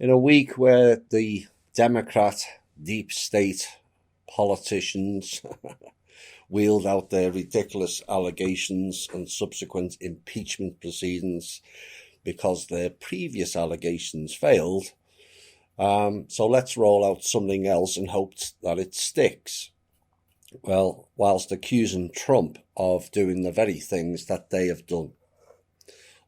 In a week where the Democrat deep state politicians wheeled out their ridiculous allegations and subsequent impeachment proceedings because their previous allegations failed, so let's roll out something else and hope that it sticks. Well, whilst accusing Trump of doing the very things that they have done.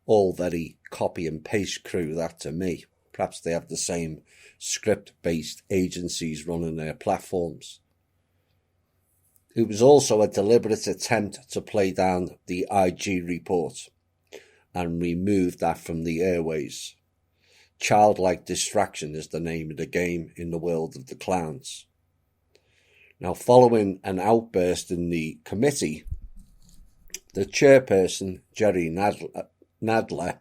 All very copy and paste crew, that to me. Perhaps they have the same script-based agencies running their platforms. It was also a deliberate attempt to play down the IG report and remove that from the airways. Childlike distraction is the name of the game in the world of the clowns. Now, following an outburst in the committee, the chairperson, Jerry Nadler,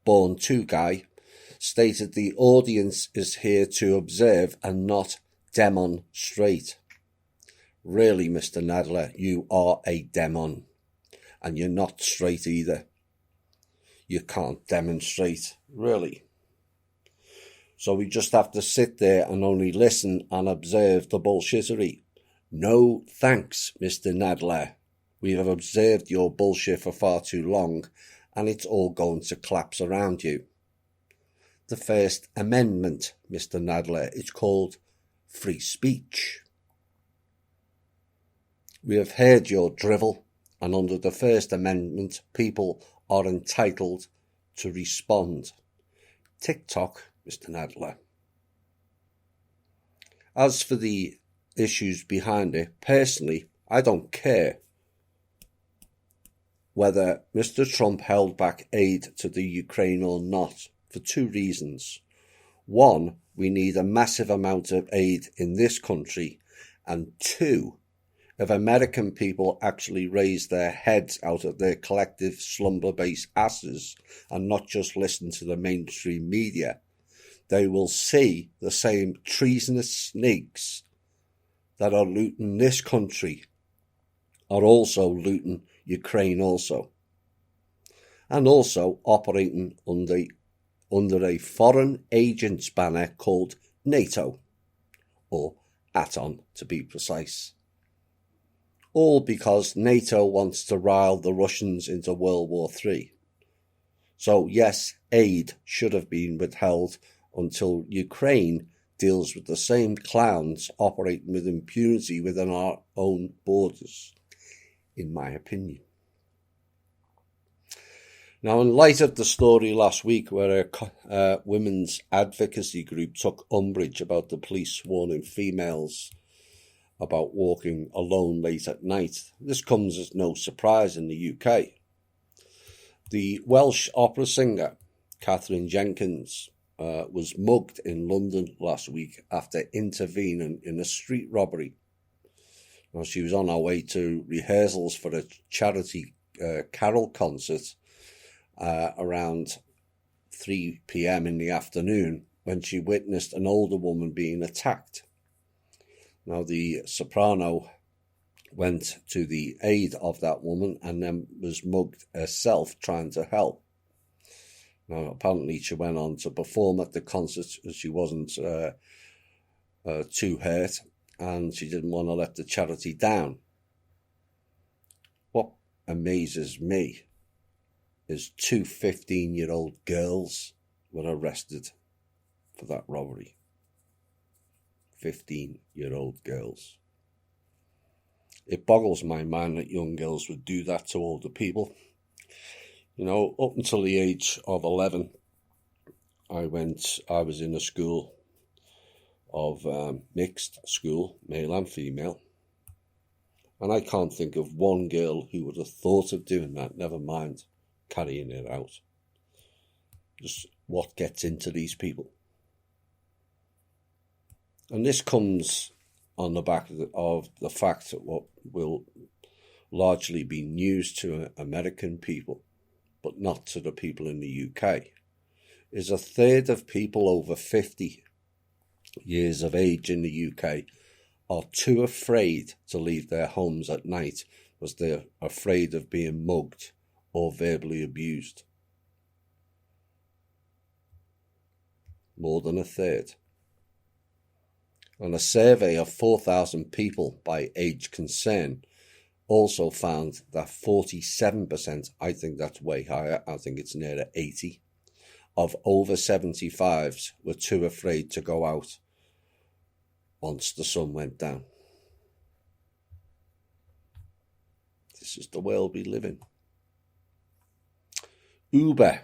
born to guy, stated the audience is here to observe and not demonstrate. Really, Mr. Nadler, you are a demon, and you're not straight either. You can't demonstrate, really. So we just have to sit there and only listen and observe the bullshittery. No thanks, Mr. Nadler. We have observed your bullshit for far too long, and it's all going to collapse around you. The First Amendment, Mr. Nadler, is called free speech. We have heard your drivel, and under the First Amendment, people are entitled to respond. TikTok, Mr. Nadler. As for the issues behind it, personally, I don't care whether Mr. Trump held back aid to the Ukraine or not, for two reasons. One, we need a massive amount of aid in this country, and two, if American people actually raise their heads out of their collective slumber-based asses and not just listen to the mainstream media, they will see the same treasonous snakes that are looting this country are also looting Ukraine also. And also operating under a foreign agents banner called NATO, or ATON to be precise. All because NATO wants to rile the Russians into World War III. So yes, aid should have been withheld until Ukraine deals with the same clowns operating with impunity within our own borders, in my opinion. Now, in light of the story last week where a women's advocacy group took umbrage about the police warning females about walking alone late at night, this comes as no surprise in the UK. The Welsh opera singer, Catherine Jenkins, was mugged in London last week after intervening in a street robbery. Now, she was on her way to rehearsals for a charity carol concert around 3 p.m. in the afternoon when she witnessed an older woman being attacked. Now, the soprano went to the aid of that woman and then was mugged herself trying to help. Now, apparently she went on to perform at the concert as she wasn't too hurt and she didn't want to let the charity down. What amazes me is 2 15-year-old girls were arrested for that robbery. 15-year-old girls. It boggles my mind that young girls would do that to older people. You know, up until the age of 11, I was in a school of mixed school, male and female, and I can't think of one girl who would have thought of doing that, never mind carrying it out. Just what gets into these people. And this comes on the back of the fact that what will largely be news to American people, but not to the people in the UK, is a third of people over 50 years of age in the UK are too afraid to leave their homes at night because they're afraid of being mugged or verbally abused. more than a third. And a survey of 4,000 people by age concern also found that 47%, I think that's way higher, I think it's nearer 80, of over 75s were too afraid to go out once the sun went down. This is the world we live in. Uber,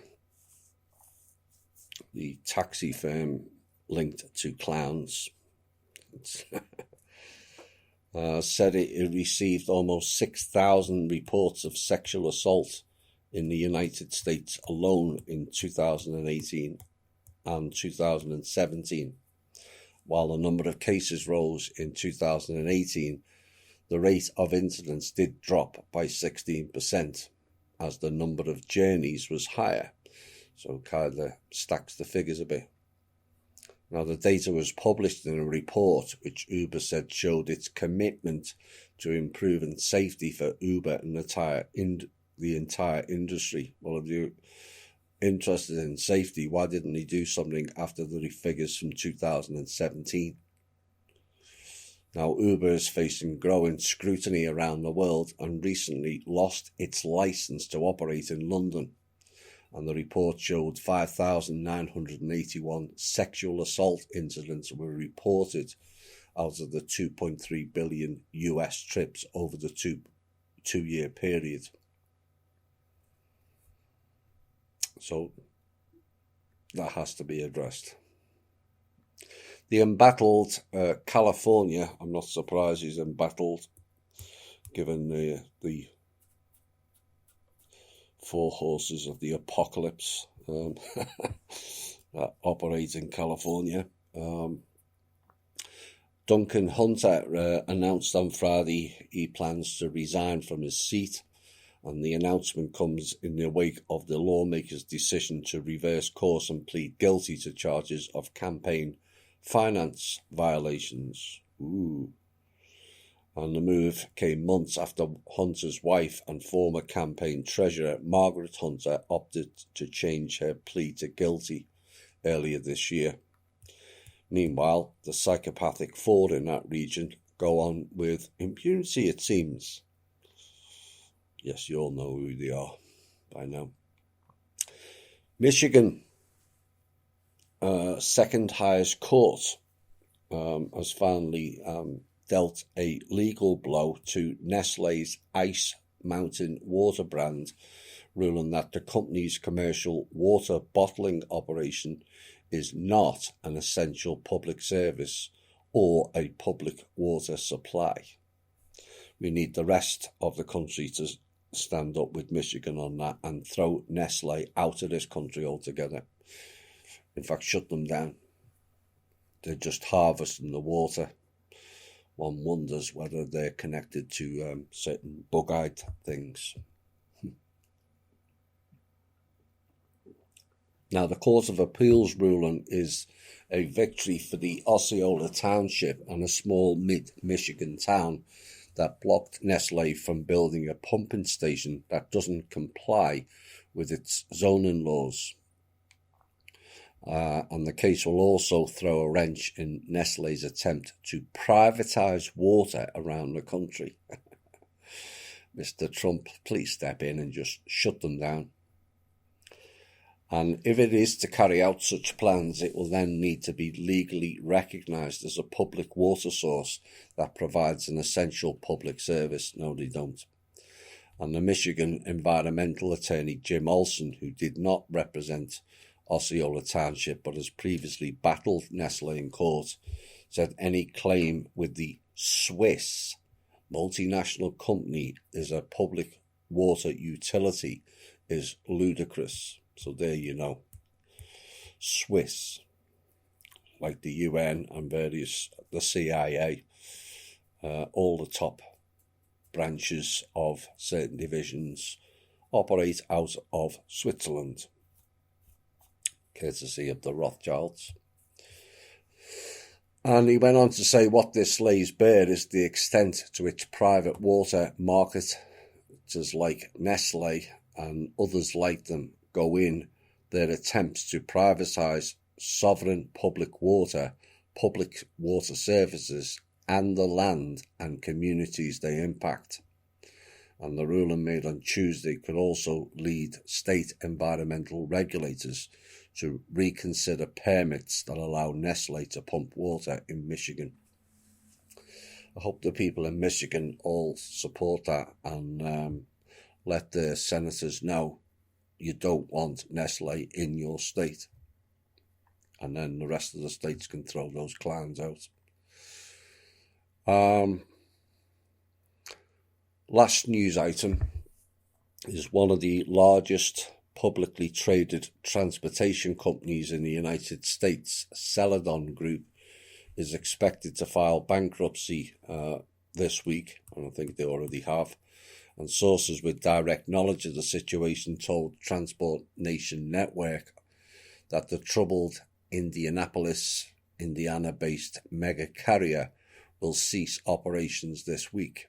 the taxi firm linked to clowns, said it received almost 6,000 reports of sexual assault in the United States alone in 2018 and 2017. While the number of cases rose in 2018, the rate of incidents did drop by 16% as the number of journeys was higher. So kind of stacks the figures a bit. Now, the data was published in a report which Uber said showed its commitment to improving safety for Uber and the entire industry. Well, if you're interested in safety, why didn't he do something after the figures from 2017? Now, Uber is facing growing scrutiny around the world and recently lost its license to operate in London. And the report showed 5,981 sexual assault incidents were reported out of the 2.3 billion US trips over the two-year period. So that has to be addressed. The embattled California, I'm not surprised he's embattled, given the four horses of the apocalypse that operate in California. Duncan Hunter announced on Friday he plans to resign from his seat, and the announcement comes in the wake of the lawmakers' decision to reverse course and plead guilty to charges of campaign finance violations. And the move came months after Hunter's wife and former campaign treasurer Margaret Hunter opted to change her plea to guilty earlier this year. Meanwhile, the psychopathic four in that region go on with impunity, it seems. Yes, you all know who they are by now. Michigan, second highest court, has finally dealt a legal blow to Nestlé's Ice Mountain water brand, ruling that the company's commercial water bottling operation is not an essential public service or a public water supply. We need the rest of the country to stand up with Michigan on that and throw Nestle out of this country altogether. In fact, shut them down. They're just harvesting the water. One wonders whether they're connected to certain bug-eyed things. Now, the Court of Appeals ruling is a victory for the Osceola Township and a small mid-Michigan town that blocked Nestle from building a pumping station that doesn't comply with its zoning laws. And the case will also throw a wrench in Nestlé's attempt to privatise water around the country. Mr. Trump, please step in and just shut them down. And if it is to carry out such plans, it will then need to be legally recognised as a public water source that provides an essential public service. No, they don't. And the Michigan environmental attorney Jim Olson, who did not represent Osceola Township but has previously battled Nestle in court, said any claim with the Swiss multinational company is a public water utility is ludicrous. So there you know. Swiss, like the UN and the CIA, all the top branches of certain divisions operate out of Switzerland, courtesy of the Rothschilds. And he went on to say what this lays bare is the extent to which private water marketers like Nestle and others like them go in their attempts to privatise sovereign public water services, and the land and communities they impact. And the ruling made on Tuesday could also lead state environmental regulators to reconsider permits that allow Nestle to pump water in Michigan. I hope the people in Michigan all support that and let the senators know you don't want Nestle in your state. And then the rest of the states can throw those clowns out. Last news item is one of the largest publicly traded transportation companies in the United States, Celadon Group, is expected to file bankruptcy this week, and I think they already have. And sources with direct knowledge of the situation told Transport Nation Network that the troubled Indianapolis, Indiana-based mega carrier will cease operations this week.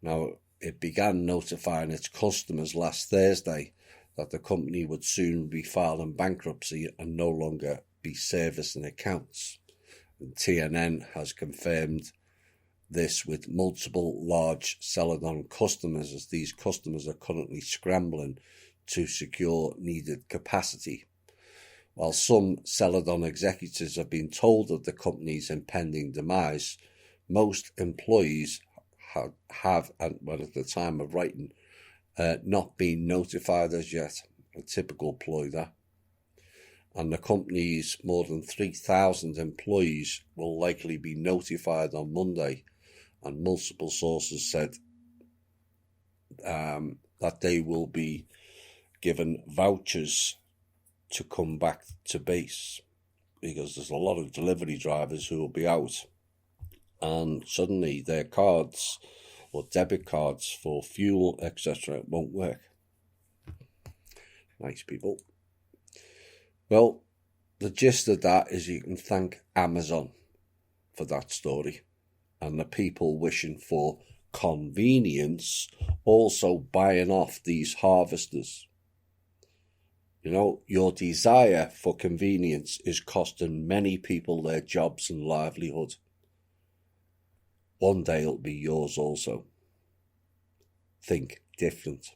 Now, it began notifying its customers last Thursday that the company would soon be filing bankruptcy and no longer be servicing accounts. And TNN has confirmed this with multiple large Celadon customers, as these customers are currently scrambling to secure needed capacity. While some Celadon executives have been told of the company's impending demise, most employees have at the time of writing, not been notified as yet. A typical ploy that. And the company's more than 3,000 employees will likely be notified on Monday, and multiple sources said that they will be given vouchers to come back to base, because there's a lot of delivery drivers who will be out, and suddenly their cards or debit cards for fuel, etc., won't work. Nice people. Well, the gist of that is you can thank Amazon for that story, and the people wishing for convenience also buying off these harvesters. You know, your desire for convenience is costing many people their jobs and livelihood. One day it'll be yours also. Think different.